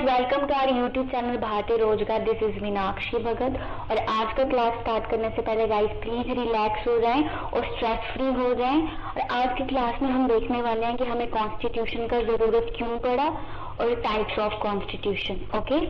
Welcome to our YouTube channel Bharatiya Rozgar. This is Meenakshi Bhagat. और आज का क्लास स्टार्ट करने से पहले गाइस प्लीज रिलैक्स हो जाएं और स्ट्रेस फ्री हो जाएं। और आज की क्लास में हम देखने वाले हैं कि हमें कॉन्स्टिट्यूशन का जरूरत क्यों पड़ा और टाइप्स ऑफ कॉन्स्टिट्यूशन। ओके,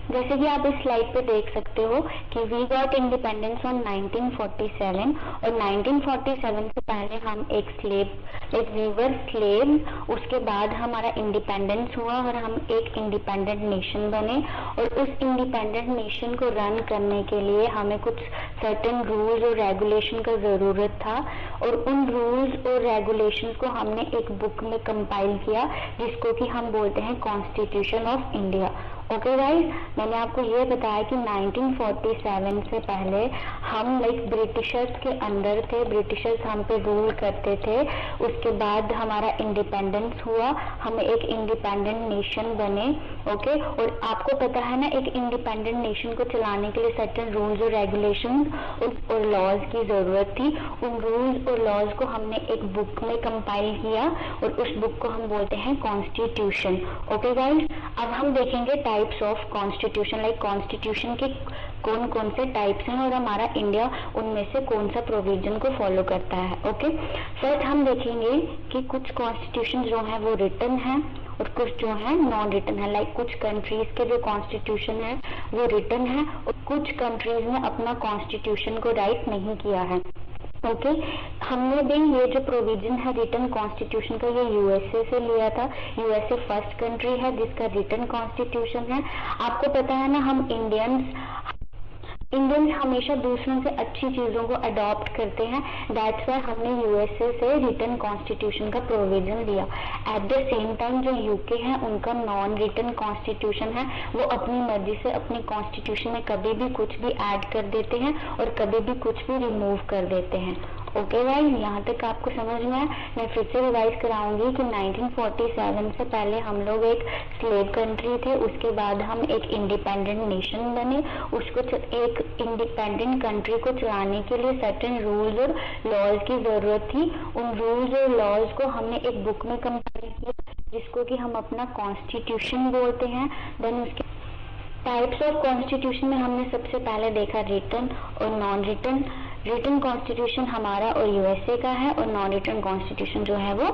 जैसे कि आप इस स्लाइड पे देख सकते हो कि वी गॉट इंडिपेंडेंस ऑन 1947 और 1947 से पहले हम एक वी वर स्लेव। उसके बाद हमारा इंडिपेंडेंस हुआ और हम एक इंडिपेंडेंट नेशन बने। और उस इंडिपेंडेंट नेशन को रन करने के लिए हमें कुछ सर्टेन रूल्स और रेगुलेशन का जरूरत था। और उन रूल्स और रेगुलेशन को हमने एक बुक में कंपाइल किया जिसको कि हम बोलते हैं constitution of India. Okay guys, मैंने आपको ये बताया कि 1947 से पहले हम ब्रिटिशर्स के अंदर थे, ब्रिटिशर्स हम पे रूल करते थे। उसके बाद हमारा इंडिपेंडेंस हुआ, हम एक इंडिपेंडेंट नेशन बने। ओके, और आपको पता है ना, एक इंडिपेंडेंट नेशन को चलाने के लिए सर्टेन रूल्स और रेगुलेशंस और लॉज की जरूरत थी। उन रूल्स और लॉज को हमने एक बुक में कंपाइल किया और उस बुक को हम बोलते हैं कॉन्स्टिट्यूशन। ओके गाइस, अब हम देखेंगे टाइप्स ऑफ कॉन्स्टिट्यूशन। कॉन्स्टिट्यूशन के कौन कौन से टाइप्स हैं और हमारा इंडिया उनमें से कौन सा प्रोविजन को फॉलो करता है। ओके, फर्स्ट हम देखेंगे कि कुछ कॉन्स्टिट्यूशन जो है वो रिटन है और कुछ जो है नॉन रिटन है। कुछ कंट्रीज के जो कॉन्स्टिट्यूशन है वो रिटन है और कुछ कंट्रीज ने अपना कॉन्स्टिट्यूशन को राइट नहीं किया है। ओके, हमने भी ये जो प्रोविजन है रिटन कॉन्स्टिट्यूशन का ये यूएसए से लिया था। यूएसए फर्स्ट कंट्री है जिसका रिटन कॉन्स्टिट्यूशन है। आपको पता है ना, हम इंडियंस हमेशा दूसरों से अच्छी चीजों को अडॉप्ट करते हैं। दैट्स वाई हमने यूएसए से रिटन कॉन्स्टिट्यूशन का प्रोविजन लिया। एट द सेम टाइम जो यूके है उनका नॉन रिटन कॉन्स्टिट्यूशन है। वो अपनी मर्जी से अपने कॉन्स्टिट्यूशन में कभी भी कुछ भी ऐड कर देते हैं और कभी भी कुछ भी रिमूव कर देते हैं। ओके गाइस, यहाँ तक आपको समझ में आया। मैं फिर से रिवाइज कराऊंगी कि 1947 से पहले हम लोग एक स्लेव कंट्री थे, उसके बाद हम एक इंडिपेंडेंट नेशन बने। उसको एक इंडिपेंडेंट कंट्री को चलाने के लिए सर्टेन रूल्स और लॉज की जरूरत थी। उन रूल्स और लॉज को हमने एक बुक में कंपाइल किया जिसको कि हम अपना कॉन्स्टिट्यूशन बोलते हैं। देन उसके टाइप्स ऑफ कॉन्स्टिट्यूशन में हमने सबसे पहले देखा रिटन और नॉन रिटन। रिटन कॉन्स्टिट्यूशन हमारा और यूएसए का है और नॉन रिटन कॉन्स्टिट्यूशन जो है वो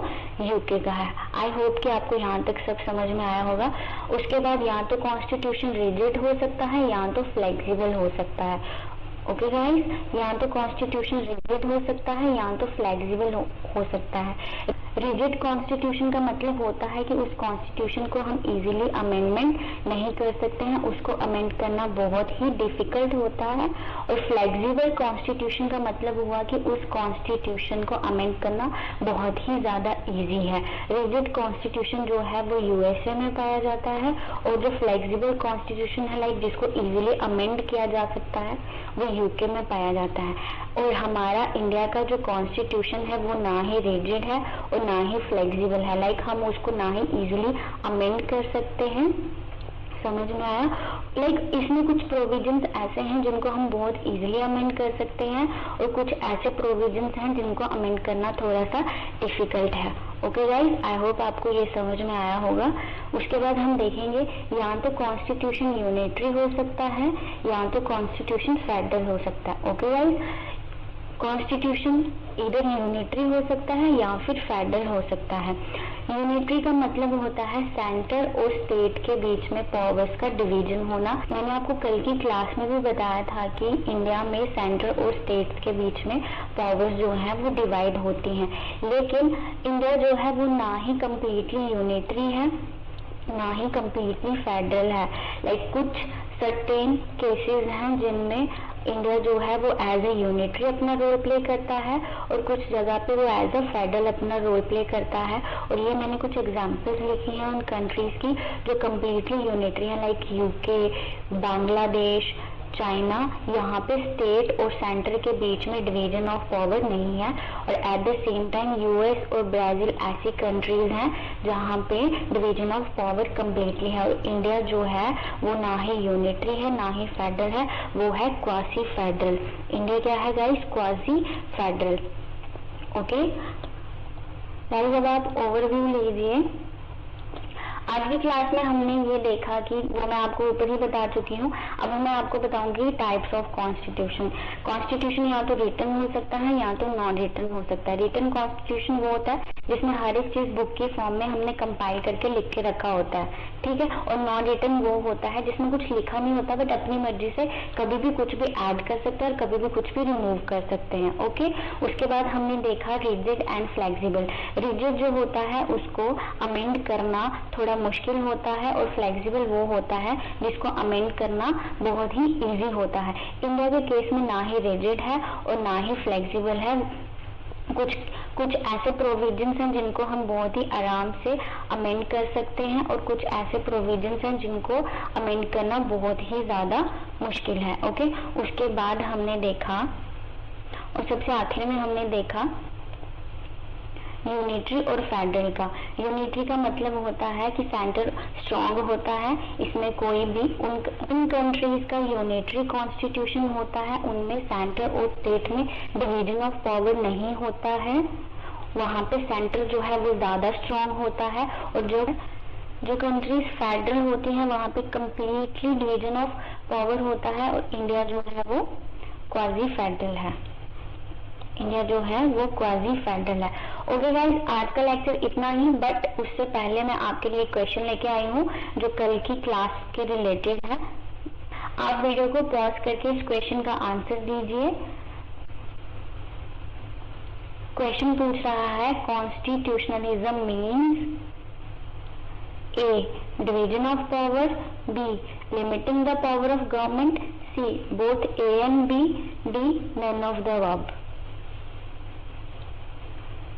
यूके का है। आई होप कि आपको यहाँ तक सब समझ में आया होगा। उसके बाद या तो कॉन्स्टिट्यूशन रिजिड हो सकता है या तो फ्लेक्सिबल हो सकता है। ओके गाइस, या तो कॉन्स्टिट्यूशन रिजिड हो सकता है या तो फ्लेक्सिबल हो सकता है। रिजिड कॉन्स्टिट्यूशन का मतलब होता है कि उस कॉन्स्टिट्यूशन को हम इजीली अमेंडमेंट नहीं कर सकते हैं, उसको अमेंड करना बहुत ही डिफिकल्ट होता है। और फ्लेक्सिबल कॉन्स्टिट्यूशन का मतलब हुआ कि उस कॉन्स्टिट्यूशन को अमेंड करना बहुत ही ज्यादा इजी है। रिजिड कॉन्स्टिट्यूशन जो है वो यूएसए में पाया जाता है और जो फ्लेक्सिबल कॉन्स्टिट्यूशन है जिसको इजीली अमेंड किया जा सकता है वो यूके में पाया जाता है। और हमारा इंडिया का जो कॉन्स्टिट्यूशन है वो ना ही रिजिड है और ना ही फ्लेक्सिबल है। हम उसको ना ही इजीली अमेंड कर सकते हैं। समझ में आया? इसमें कुछ प्रोविजंस ऐसे हैं जिनको हम बहुत इजीली अमेंड कर सकते हैं और कुछ ऐसे प्रोविजंस हैं जिनको अमेंड करना थोड़ा सा डिफिकल्ट है। ओके गाइस, आई होप आपको ये समझ में आया होगा। उसके बाद हम देखेंगे या तो कॉन्स्टिट्यूशन यूनिटरी हो सकता है या तो कॉन्स्टिट्यूशन फेडरल हो सकता है। ओके गाइस, कॉन्स्टिट्यूशन इधर यूनिटरी हो सकता है या फिर फेडरल हो सकता है। यूनिटरी का मतलब होता है सेंटर और स्टेट के बीच में पावर्स का डिवीजन होना। मैंने आपको कल की क्लास में भी बताया था कि इंडिया में सेंटर और स्टेट्स के बीच में पावर्स जो है वो डिवाइड होती हैं। लेकिन इंडिया जो है वो ना ही कम्प्लीटली यूनिटरी है ना ही कम्प्लीटली फेडरल है। कुछ सर्टेन केसेस हैं जिनमें इंडिया जो है वो एज ए यूनिटरी अपना रोल प्ले करता है और कुछ जगह पे वो एज अ फेडरल अपना रोल प्ले करता है। और ये मैंने कुछ एग्जांपल्स लिखी हैं उन कंट्रीज की जो कम्प्लीटली यूनिटरी हैं, यूके, बांग्लादेश, चाइना। यहाँ पे स्टेट और सेंटर के बीच में डिवीजन ऑफ पावर नहीं है। और at the same time US और ब्राजील ऐसी कंट्रीज हैं जहाँ पे डिवीजन ऑफ पावर कम्प्लीटली है। और इंडिया जो है वो ना ही यूनिटरी है ना ही फेडरल है, वो है क्वासी फेडरल। इंडिया क्या है guys? Quasi federal. Okay guys, अब आप ओवरव्यू लीजिए। आज की क्लास में हमने ये देखा कि वो मैं आपको ऊपर ही बता चुकी हूँ। अब मैं आपको बताऊंगी टाइप्स ऑफ कॉन्स्टिट्यूशन। कॉन्स्टिट्यूशन या तो रिटन हो सकता है या तो नॉन रिटन हो सकता है। रिटन कॉन्स्टिट्यूशन वो होता है जिसमें हर एक चीज बुक के फॉर्म में हमने कंपाइल करके लिख के रखा होता है, ठीक है। और नॉन रिटन वो होता है जिसमें कुछ लिखा नहीं होता, बट अपनी मर्जी से कभी भी कुछ भी ऐड कर सकते हैं और कभी भी कुछ भी रिमूव कर सकते हैं, ओके। उसके बाद हमने देखा रिजिड एंड फ्लेक्सिबल। रिजिड जो होता है उसको अमेंड करना थोड़ा मुश्किल होता है, और फ्लेक्सिबल वो होता है जिसको अमेंड करना बहुत ही इजी होता है। इंडिया के केस में ना ही रिजिड है और ना ही फ्लेक्सिबल है। कुछ ऐसे प्रोविजंस हैं जिनको हम बहुत ही आराम से अमेंड कर सकते हैं, और कुछ ऐसे प्रोविजंस हैं जिनको अमेंड करना बहुत ही ज्यादा मुश्किल है, ओके। उसके बाद हमने देखा, और सबसे आखिर में हमने देखा यूनिटरी और फेडरल का। यूनिटरी का मतलब होता है कि सेंटर स्ट्रॉन्ग होता है, इसमें कोई भी उन कंट्रीज का यूनिटरी कॉन्स्टिट्यूशन होता है उनमें सेंटर और स्टेट में डिवीजन ऑफ पावर नहीं होता है। वहां पे सेंटर जो है वो ज्यादा स्ट्रॉन्ग होता है, और जो कंट्रीज फेडरल होती हैं वहां पे कंप्लीटली डिवीजन ऑफ पावर होता है, और इंडिया जो है वो क्वाजी फेडरल है। इंडिया जो है वो क्वाजी फेडरल है। ओके गाइस, आज का लेक्चर इतना ही, बट उससे पहले मैं आपके लिए क्वेश्चन लेके आई हूँ जो कल की क्लास के रिलेटेड है। आप वीडियो को पॉज करके इस क्वेश्चन का आंसर दीजिए। क्वेश्चन पूछ रहा है constitutionalism means a division of power, b limiting the power of government, c both a and b, d none of the above.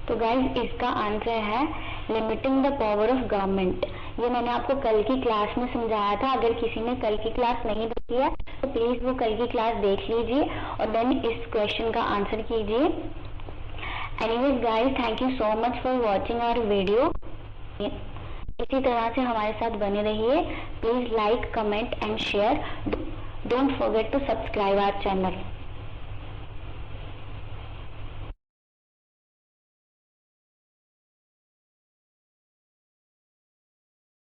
तो गाइज इसका आंसर है limiting the power of government. ये मैंने आपको कल की क्लास में समझाया था। अगर किसी ने कल की क्लास नहीं देखी है तो प्लीज वो कल की क्लास देख लीजिए और देन इस क्वेश्चन का आंसर कीजिए। Anyways guys, thank you so much for watching our video. इसी तरह से हमारे साथ बने रहिए। Please like, comment and share. Don't forget to subscribe our channel.